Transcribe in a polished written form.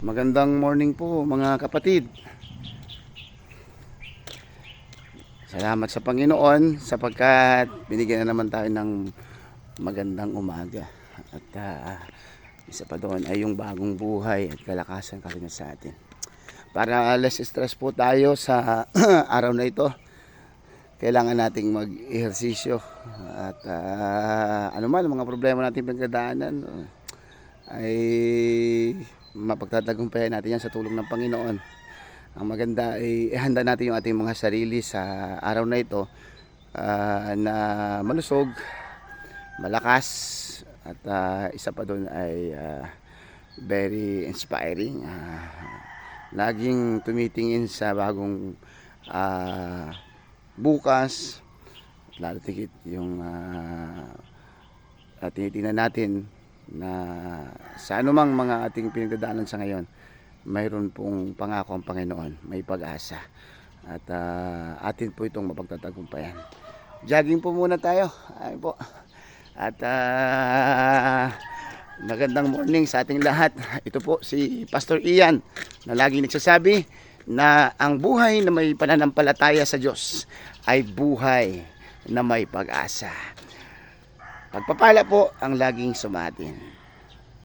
Magandang morning po mga kapatid. Salamat sa Panginoon sapagkat binigyan na naman tayo ng magandang umaga. At isa pa doon ay yung bagong buhay at kalakasan kalina sa atin. Para less stress po tayo sa araw na ito, kailangan nating mag-ehersisyo. At ano man mga problema natin pinagdadaanan ay mapagtatagumpayan natin yan sa tulong ng Panginoon. Ang maganda ay ihanda natin yung ating mga sarili sa araw na ito na malusog, malakas, at isa pa doon ay very inspiring. Laging tumitingin sa bagong bukas, lalo tigit yung tinitingnan natin na sa anumang mga ating pinagdadaanan sa ngayon, mayroon pong pangako ang Panginoon, may pag-asa, at atin po itong mapagtatagumpayan. Jogging po muna tayo. Ay po. At magandang morning sa ating lahat. Ito po si Pastor Ian na laging nagsasabi na ang buhay na may pananampalataya sa Diyos ay buhay na may pag-asa. Pagpapala po ang laging sumatin.